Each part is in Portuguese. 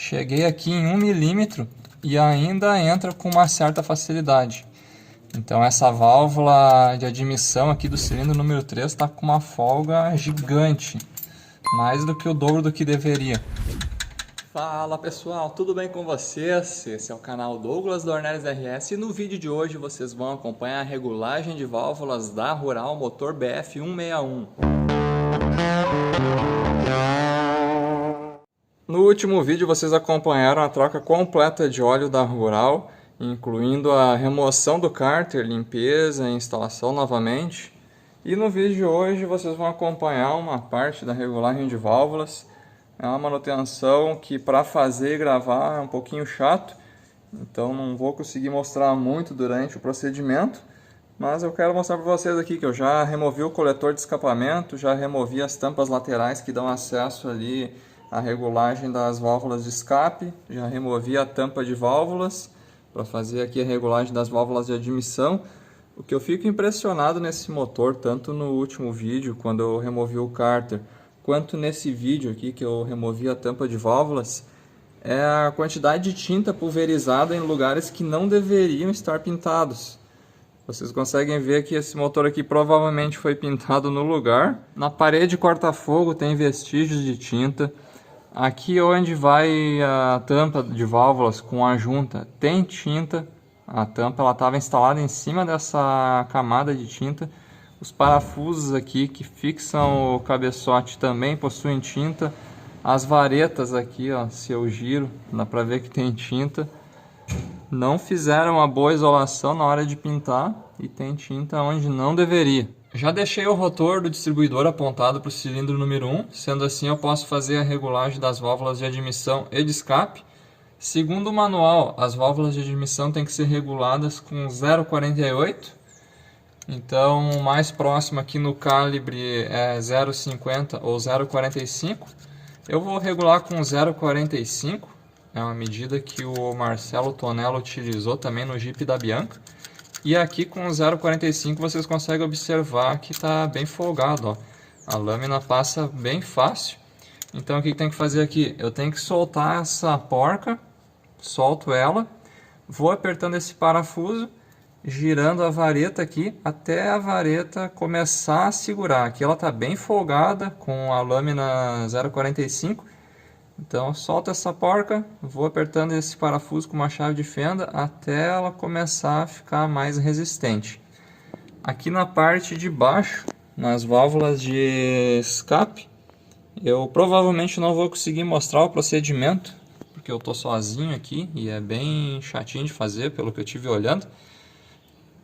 cheguei aqui em 1 milímetro e ainda entra com uma certa facilidade. Então essa válvula de admissão aqui do cilindro número 3 está com uma folga gigante, mais do que o dobro do que deveria. Fala pessoal, tudo bem com vocês? Esse é o canal Douglas Dornelles RS e no vídeo de hoje vocês vão acompanhar a regulagem de válvulas da Rural motor BF161. No último vídeo vocês acompanharam a troca completa de óleo da Rural, incluindo a remoção do cárter, limpeza e instalação novamente. E no vídeo de hoje vocês vão acompanhar uma parte da regulagem de válvulas. É uma manutenção que para fazer e gravar é um pouquinho chato, então não vou conseguir mostrar muito durante o procedimento, mas eu quero mostrar para vocês aqui que eu já removi o coletor de escapamento, já removi as tampas laterais que dão acesso ali à regulagem das válvulas de escape, já removi a tampa de válvulas para fazer aqui a regulagem das válvulas de admissão. O que eu fico impressionado nesse motor, tanto no último vídeo, quando eu removi o cárter, quanto nesse vídeo aqui que eu removi a tampa de válvulas, é a quantidade de tinta pulverizada em lugares que não deveriam estar pintados. Vocês conseguem ver que esse motor aqui provavelmente foi pintado no lugar. Na parede corta-fogo tem vestígios de tinta. Aqui onde vai a tampa de válvulas com a junta tem tinta. A tampa estava instalada em cima dessa camada de tinta. Os parafusos aqui que fixam o cabeçote também possuem tinta. As varetas aqui, ó, se eu giro, dá para ver que tem tinta. Não fizeram uma boa isolação na hora de pintar e tem tinta onde não deveria. Já deixei o rotor do distribuidor apontado para o cilindro número 1, sendo assim eu posso fazer a regulagem das válvulas de admissão e de escape. Segundo o manual, as válvulas de admissão têm que ser reguladas com 0,48. Então, o mais próximo aqui no calibre é 0,50 ou 0,45. Eu vou regular com 0,45. É uma medida que o Marcelo Tonello utilizou também no Jeep da Bianca. E aqui com 0,45 vocês conseguem observar que está bem folgado, ó. A lâmina passa bem fácil. Então, o que tem que fazer aqui? Eu tenho que soltar essa porca, solto ela, vou apertando esse parafuso, girando a vareta aqui até a vareta começar a segurar. Aqui ela está bem folgada com a lâmina 0,45. Então solto essa porca, vou apertando esse parafuso com uma chave de fenda até ela começar a ficar mais resistente. Aqui na parte de baixo, nas válvulas de escape, eu provavelmente não vou conseguir mostrar o procedimento, porque eu estou sozinho aqui e é bem chatinho de fazer pelo que eu estive olhando.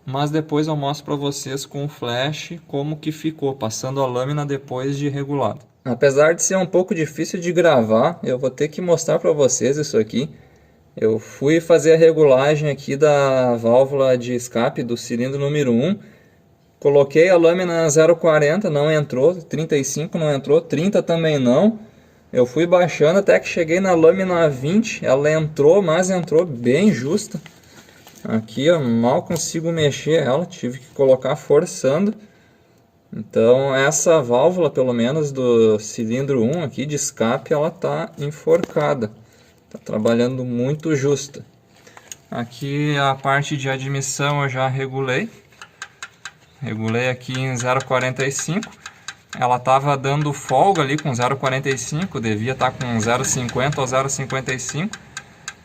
Mas depois eu mostro para vocês com o flash como que ficou, passando a lâmina depois de regulado. Apesar de ser um pouco difícil de gravar, eu vou ter que mostrar para vocês isso aqui. Eu fui fazer a regulagem aqui da válvula de escape do cilindro número 1. Coloquei a lâmina 0,40, não entrou, 35 não entrou, 30 também não. Eu fui baixando até que cheguei na lâmina 20, ela entrou, mas entrou bem justa. Aqui eu mal consigo mexer ela, tive que colocar forçando. Então essa válvula, pelo menos do cilindro 1 aqui de escape, ela está enforcada. Está trabalhando muito justa. Aqui a parte de admissão eu já regulei. Regulei aqui em 0,45. Ela estava dando folga ali com 0,45, devia estar com 0,50 ou 0,55.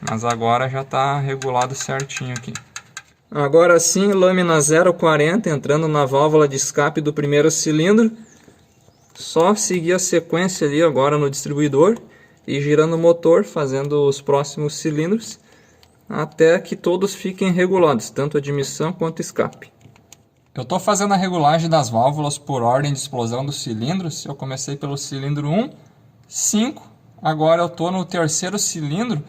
Mas agora já está regulado certinho aqui. Agora sim, lâmina 0,40 entrando na válvula de escape do primeiro cilindro. Só seguir a sequência ali agora no distribuidor e girando o motor, fazendo os próximos cilindros, até que todos fiquem regulados, tanto admissão quanto escape. Eu estou fazendo a regulagem das válvulas por ordem de explosão dos cilindros. Eu comecei pelo cilindro 1, 5, agora eu estou no terceiro cilindro.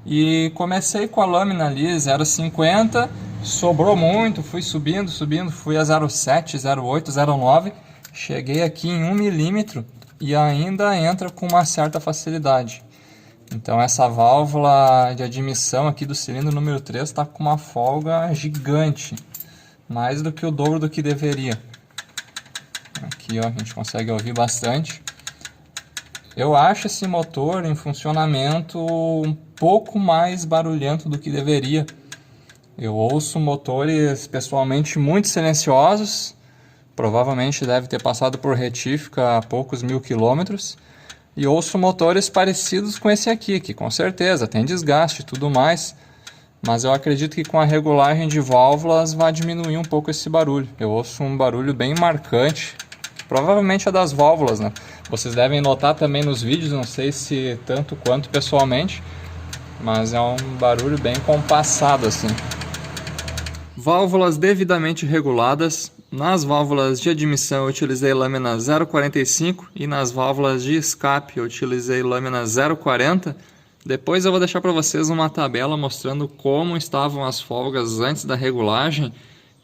E comecei com a lâmina ali 0,50, sobrou muito, fui subindo, fui a 0,7, 0,8, 0,9, cheguei aqui em 1 milímetro e ainda entra com uma certa facilidade. Então essa válvula de admissão aqui do cilindro número 3 está com uma folga gigante, mais do que o dobro do que deveria. Aqui ó, a gente consegue ouvir bastante. Eu acho esse motor em funcionamento um pouco mais barulhento do que deveria. Eu ouço motores pessoalmente muito silenciosos, provavelmente deve ter passado por retífica a poucos 1000 quilômetros, e ouço motores parecidos com esse aqui, que com certeza tem desgaste e tudo mais, mas eu acredito que com a regulagem de válvulas vai diminuir um pouco esse barulho. Eu ouço um barulho bem marcante, provavelmente é das válvulas, né? Vocês devem notar também nos vídeos, não sei se tanto quanto pessoalmente, mas é um barulho bem compassado assim. Válvulas devidamente reguladas. Nas válvulas de admissão eu utilizei lâmina 0,45 e nas válvulas de escape eu utilizei lâmina 0,40. Depois eu vou deixar para vocês uma tabela mostrando como estavam as folgas antes da regulagem.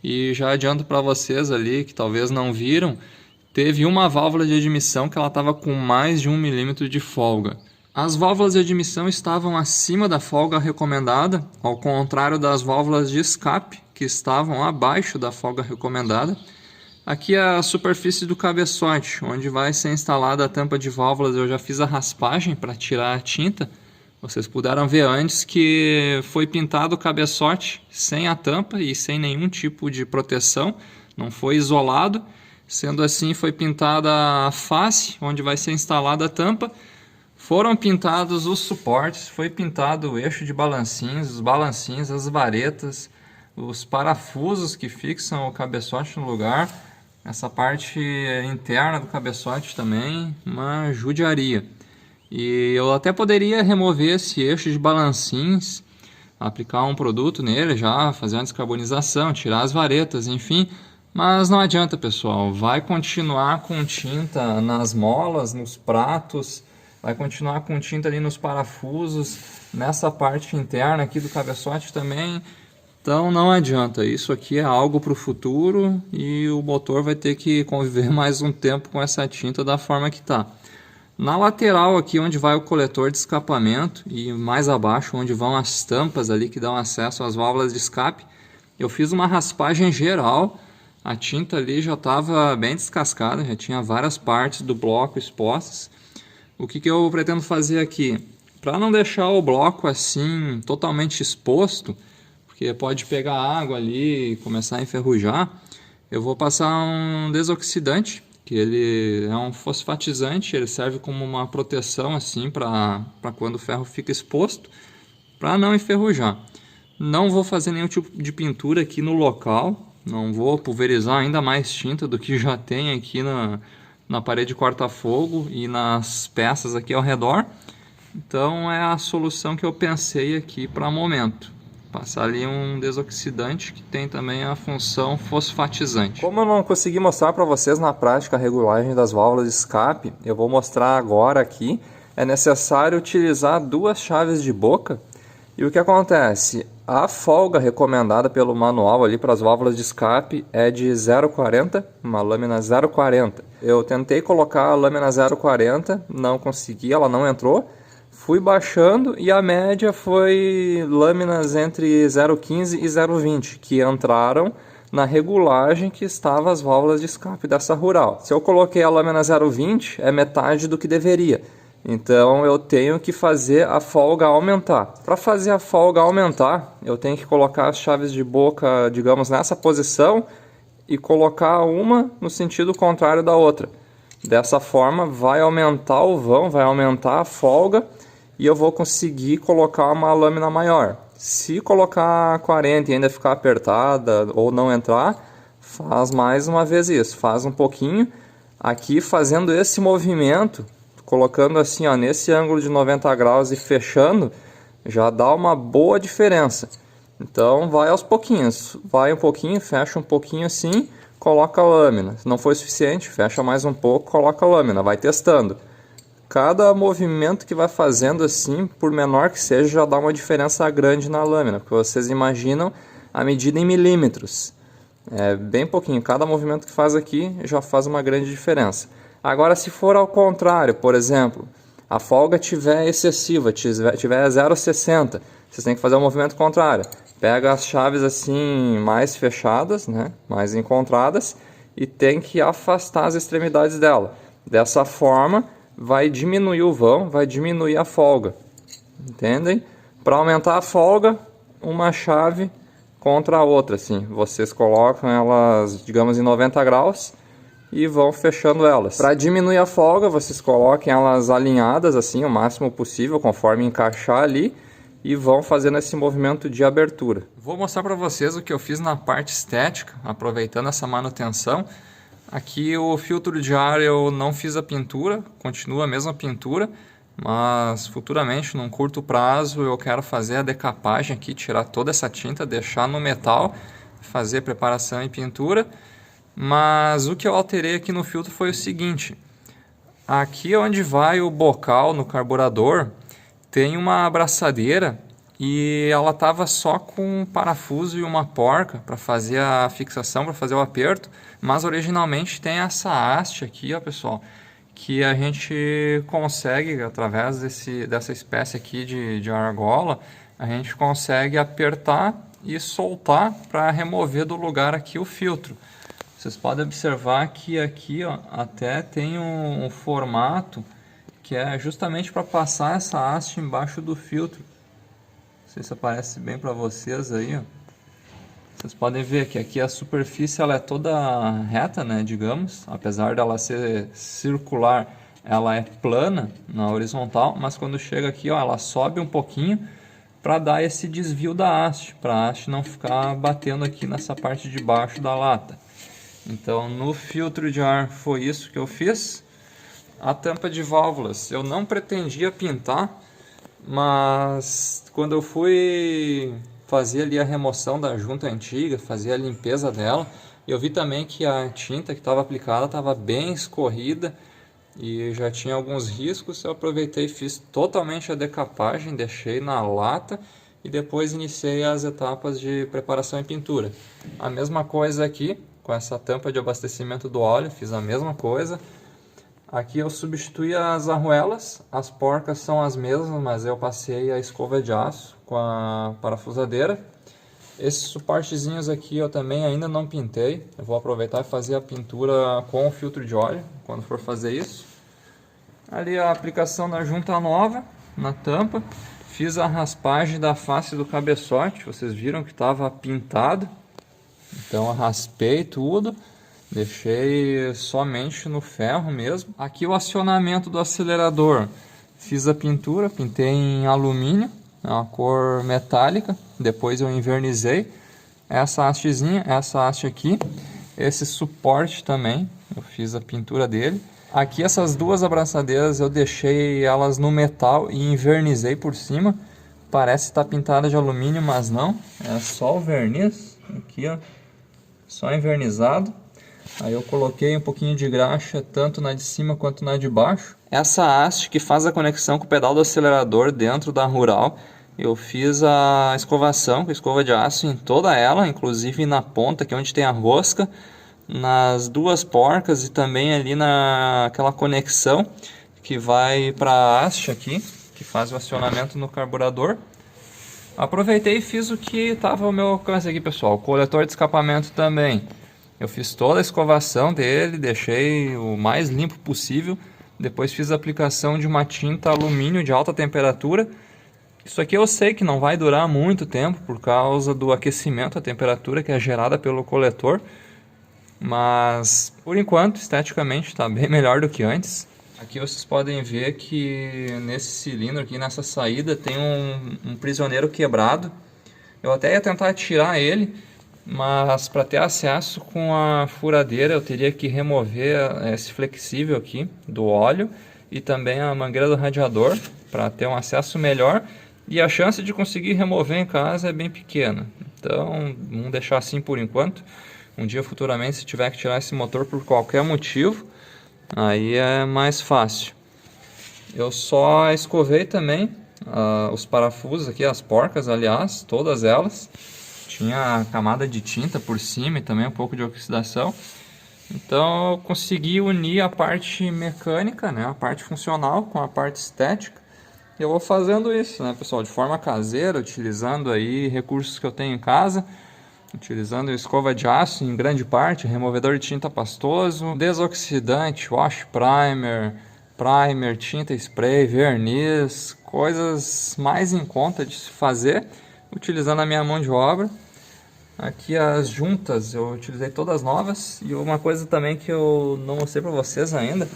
E já adianto para vocês ali que talvez não viram, teve uma válvula de admissão que ela estava com mais de 1 milímetro de folga. As válvulas de admissão estavam acima da folga recomendada, ao contrário das válvulas de escape, que estavam abaixo da folga recomendada. Aqui é a superfície do cabeçote, onde vai ser instalada a tampa de válvulas. Eu já fiz a raspagem para tirar a tinta. Vocês puderam ver antes que foi pintado o cabeçote sem a tampa e sem nenhum tipo de proteção, não foi isolado. Sendo assim, foi pintada a face, onde vai ser instalada a tampa. Foram pintados os suportes, foi pintado o eixo de balancinhos, os balancinhos, as varetas, os parafusos que fixam o cabeçote no lugar. Essa parte interna do cabeçote também, uma judiaria. E eu até poderia remover esse eixo de balancinhos, aplicar um produto nele já, fazer uma descarbonização, tirar as varetas, enfim. Mas não adianta, pessoal, vai continuar com tinta nas molas, nos pratos, vai continuar com tinta ali nos parafusos, nessa parte interna aqui do cabeçote também. Então não adianta, isso aqui é algo para o futuro e o motor vai ter que conviver mais um tempo com essa tinta da forma que está. Na lateral aqui onde vai o coletor de escapamento e mais abaixo onde vão as tampas ali que dão acesso às válvulas de escape, eu fiz uma raspagem geral. A tinta ali já estava bem descascada, já tinha várias partes do bloco expostas. O que eu pretendo fazer aqui? Para não deixar o bloco assim totalmente exposto, porque pode pegar água ali e começar a enferrujar, eu vou passar um desoxidante, que ele é um fosfatizante, ele serve como uma proteção assim para quando o ferro fica exposto, para não enferrujar. Não vou fazer nenhum tipo de pintura aqui no local, não vou pulverizar ainda mais tinta do que já tem aqui na parede corta-fogo e nas peças aqui ao redor. Então é a solução que eu pensei aqui para o momento. Passar ali um desoxidante que tem também a função fosfatizante. Como eu não consegui mostrar para vocês na prática a regulagem das válvulas de escape, eu vou mostrar agora aqui. É necessário utilizar 2 chaves de boca. E o que acontece? A folga recomendada pelo manual ali para as válvulas de escape é de 0,40, uma lâmina 0,40. Eu tentei colocar a lâmina 0,40, não consegui, ela não entrou. Fui baixando e a média foi lâminas entre 0,15 e 0,20, que entraram na regulagem que estava as válvulas de escape dessa Rural. Se eu coloquei a lâmina 0,20, é metade do que deveria. Então eu tenho que fazer a folga aumentar. Para fazer a folga aumentar, eu tenho que colocar as chaves de boca, digamos, nessa posição e colocar uma no sentido contrário da outra. Dessa forma vai aumentar o vão, vai aumentar a folga e eu vou conseguir colocar uma lâmina maior. Se colocar 40 e ainda ficar apertada ou não entrar, faz mais uma vez isso, faz um pouquinho. Aqui fazendo esse movimento, colocando assim, ó, nesse ângulo de 90 graus e fechando, já dá uma boa diferença. Então vai aos pouquinhos, vai um pouquinho, fecha um pouquinho assim, coloca a lâmina. Se não for suficiente, fecha mais um pouco, coloca a lâmina, vai testando. Cada movimento que vai fazendo assim, por menor que seja, já dá uma diferença grande na lâmina, porque vocês imaginam a medida em milímetros. É bem pouquinho, cada movimento que faz aqui já faz uma grande diferença. Agora, se for ao contrário, por exemplo, a folga tiver excessiva, tiver 0,60, vocês têm que fazer o movimento contrário. Pega as chaves assim mais fechadas, né, mais encontradas, e tem que afastar as extremidades dela. Dessa forma, vai diminuir o vão, vai diminuir a folga, entendem? Para aumentar a folga, uma chave contra a outra, assim, vocês colocam elas, digamos, em 90 graus e vão fechando elas. Para diminuir a folga, vocês coloquem elas alinhadas, assim, o máximo possível, conforme encaixar ali, e vão fazendo esse movimento de abertura. Vou mostrar para vocês o que eu fiz na parte estética, aproveitando essa manutenção. Aqui o filtro de ar eu não fiz a pintura, continua a mesma pintura, mas futuramente, num curto prazo, eu quero fazer a decapagem aqui, tirar toda essa tinta, deixar no metal, fazer preparação e pintura. Mas o que eu alterei aqui no filtro foi o seguinte: aqui onde vai o bocal no carburador, tem uma abraçadeira e ela estava só com um parafuso e uma porca para fazer a fixação, para fazer o aperto, mas originalmente tem essa haste aqui, ó, pessoal, que a gente consegue, através dessa espécie aqui de argola, a gente consegue apertar e soltar para remover do lugar aqui o filtro. Vocês podem observar que aqui, ó, até tem um formato que é justamente para passar essa haste embaixo do filtro. Não sei se aparece bem para vocês aí, ó. Vocês podem ver que aqui a superfície ela é toda reta, né, digamos, apesar dela ser circular, ela é plana na horizontal, mas quando chega aqui, ó, ela sobe um pouquinho para dar esse desvio da haste, para a haste não ficar batendo aqui nessa parte de baixo da lata. Então no filtro de ar foi isso que eu fiz. A tampa de válvulas eu não pretendia pintar, mas quando eu fui fazer ali a remoção da junta antiga, fazer a limpeza dela, eu vi também que a tinta que estava aplicada estava bem escorrida e já tinha alguns riscos. Eu aproveitei e fiz totalmente a decapagem, deixei na lata e depois iniciei as etapas de preparação e pintura. A mesma coisa aqui com essa tampa de abastecimento do óleo, fiz a mesma coisa. Aqui eu substituí as arruelas, as porcas são as mesmas, mas eu passei a escova de aço com a parafusadeira. Esses suportezinhos aqui eu também ainda não pintei, eu vou aproveitar e fazer a pintura com o filtro de óleo, quando for fazer isso. Ali a aplicação da junta nova, na tampa, fiz a raspagem da face do cabeçote, vocês viram que estava pintado, então eu raspei tudo. Deixei somente no ferro mesmo. Aqui o acionamento do acelerador. Fiz a pintura, pintei em alumínio, é uma cor metálica. Depois eu invernizei. Essa hastezinha, essa haste aqui. Esse suporte também, eu fiz a pintura dele. Aqui essas duas abraçadeiras eu deixei elas no metal e invernizei por cima. Parece estar pintada de alumínio, mas não. É só o verniz. Aqui, ó. Só invernizado. Aí eu coloquei um pouquinho de graxa tanto na de cima quanto na de baixo. Essa haste que faz a conexão com o pedal do acelerador dentro da Rural, eu fiz a escovação com escova de aço em toda ela, inclusive na ponta, que é onde tem a rosca, nas duas porcas e também ali naquela conexão que vai para a haste aqui, que faz o acionamento no carburador. Aproveitei e fiz o que estava ao meu alcance aqui, pessoal. O coletor de escapamento também. Eu fiz toda a escovação dele, deixei o mais limpo possível. Depois fiz a aplicação de uma tinta alumínio de alta temperatura. Isso aqui eu sei que não vai durar muito tempo por causa do aquecimento, a temperatura que é gerada pelo coletor. Mas por enquanto, esteticamente, está bem melhor do que antes. Aqui vocês podem ver que nesse cilindro aqui, nessa saída, tem um prisioneiro quebrado. Eu até ia tentar tirar ele, mas para ter acesso com a furadeira eu teria que remover esse flexível aqui do óleo e também a mangueira do radiador para ter um acesso melhor, e a chance de conseguir remover em casa é bem pequena. Então vamos deixar assim por enquanto. Um dia futuramente, se tiver que tirar esse motor por qualquer motivo, aí é mais fácil. Eu só escovei também os parafusos aqui, as porcas, aliás, todas elas. Tinha camada de tinta por cima e também um pouco de oxidação. Então eu consegui unir a parte mecânica, né, a parte funcional com a parte estética. E eu vou fazendo isso, né, pessoal, de forma caseira, utilizando aí recursos que eu tenho em casa. Utilizando escova de aço em grande parte, removedor de tinta pastoso, desoxidante, wash primer, primer, tinta spray, verniz, coisas mais em conta de se fazer utilizando a minha mão de obra. Aqui as juntas eu utilizei todas novas, e uma coisa também que eu não mostrei para vocês ainda,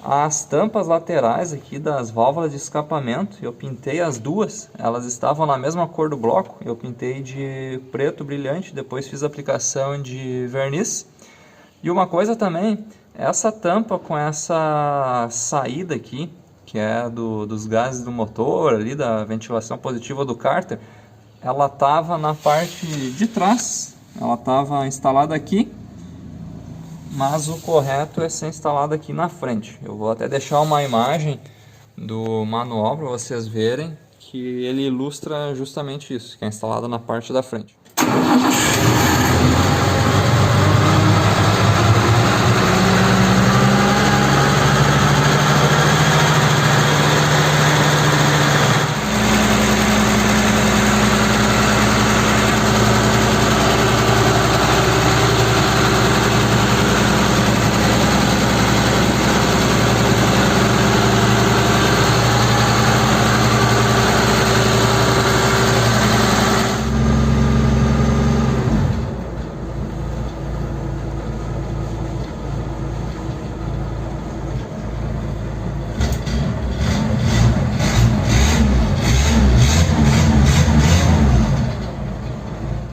as tampas laterais aqui das válvulas de escapamento, eu pintei as duas, elas estavam na mesma cor do bloco, eu pintei de preto brilhante, depois fiz a aplicação de verniz. E uma coisa também, essa tampa com essa saída aqui, que é dos gases do motor, ali da ventilação positiva do cárter, ela estava na parte de trás, ela estava instalada aqui, mas o correto é ser instalada aqui na frente. Eu vou até deixar uma imagem do manual para vocês verem, que ele ilustra justamente isso, que é instalada na parte da frente.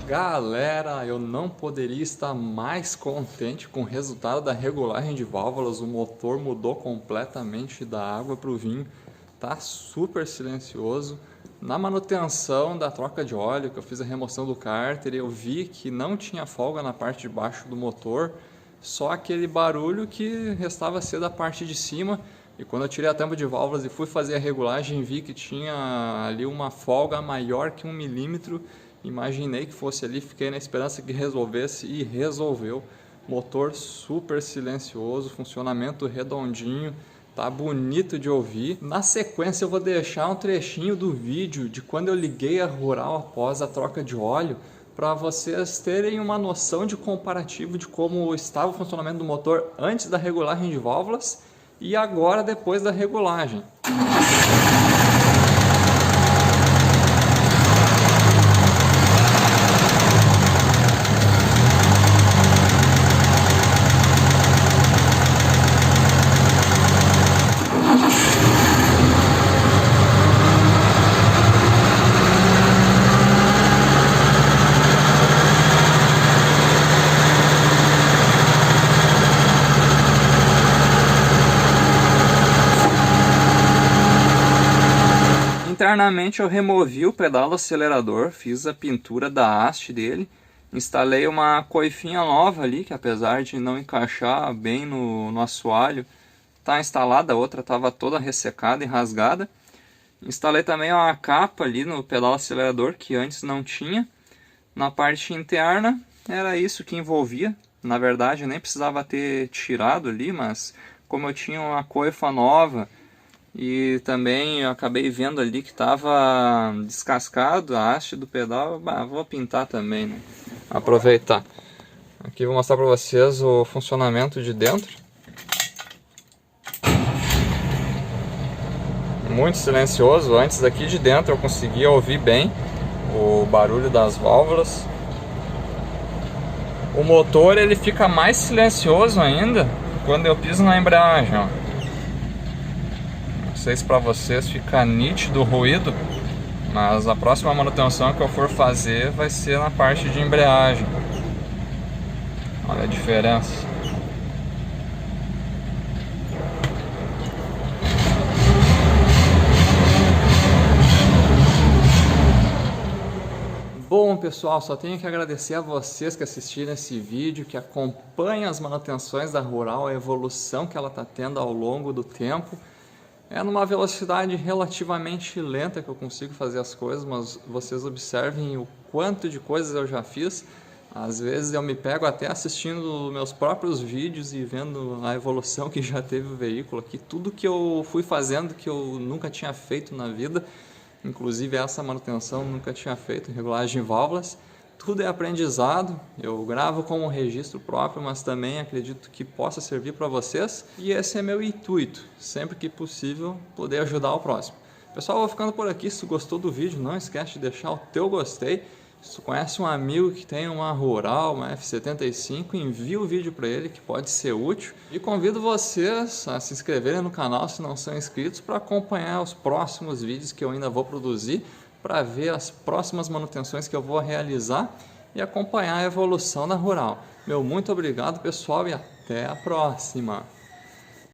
Galera, eu não poderia estar mais contente com o resultado da regulagem de válvulas. O motor mudou completamente da água para o vinho, tá super silencioso. Na manutenção da troca de óleo, que eu fiz a remoção do cárter, eu vi que não tinha folga na parte de baixo do motor, só aquele barulho que restava ser da parte de cima. E quando eu tirei a tampa de válvulas e fui fazer a regulagem, vi que tinha ali uma folga maior que 1 milímetro. Imaginei que fosse ali, fiquei na esperança que resolvesse, e resolveu. Motor super silencioso, funcionamento redondinho, tá bonito de ouvir. Na sequência eu vou deixar um trechinho do vídeo de quando eu liguei a Rural após a troca de óleo, para vocês terem uma noção de comparativo de como estava o funcionamento do motor antes da regulagem de válvulas e agora depois da regulagem. Internamente eu removi o pedal do acelerador, fiz a pintura da haste dele, instalei uma coifinha nova ali, que apesar de não encaixar bem no assoalho, está instalada, a outra estava toda ressecada e rasgada. Instalei também uma capa ali no pedal acelerador, que antes não tinha. Na parte interna era isso que envolvia, na verdade eu nem precisava ter tirado ali, mas como eu tinha uma coifa nova, e também eu acabei vendo ali que estava descascado a haste do pedal, vou pintar também, né? Aproveitar. Aqui vou mostrar para vocês o funcionamento de dentro. Muito silencioso. Antes daqui de dentro eu conseguia ouvir bem o barulho das válvulas. O motor ele fica mais silencioso ainda quando eu piso na embreagem, ó. Não sei se para vocês fica nítido o ruído, mas a próxima manutenção que eu for fazer vai ser na parte de embreagem. Olha a diferença. Bom pessoal, só tenho que agradecer a vocês que assistiram esse vídeo, que acompanham as manutenções da Rural, a evolução que ela está tendo ao longo do tempo. É numa velocidade relativamente lenta que eu consigo fazer as coisas, mas vocês observem o quanto de coisas eu já fiz. Às vezes eu me pego até assistindo meus próprios vídeos e vendo a evolução que já teve o veículo aqui. Tudo que eu fui fazendo que eu nunca tinha feito na vida, inclusive essa manutenção nunca tinha feito, regulagem de válvulas. Tudo é aprendizado, eu gravo como registro próprio, mas também acredito que possa servir para vocês. E esse é meu intuito, sempre que possível, poder ajudar o próximo. Pessoal, vou ficando por aqui. Se tu gostou do vídeo, não esquece de deixar o teu gostei. Se tu conhece um amigo que tem uma Rural, uma F75, envia o vídeo para ele, que pode ser útil. E convido vocês a se inscreverem no canal se não são inscritos, para acompanhar os próximos vídeos que eu ainda vou produzir, para ver as próximas manutenções que eu vou realizar e acompanhar a evolução da Rural. Meu muito obrigado, pessoal, e até a próxima!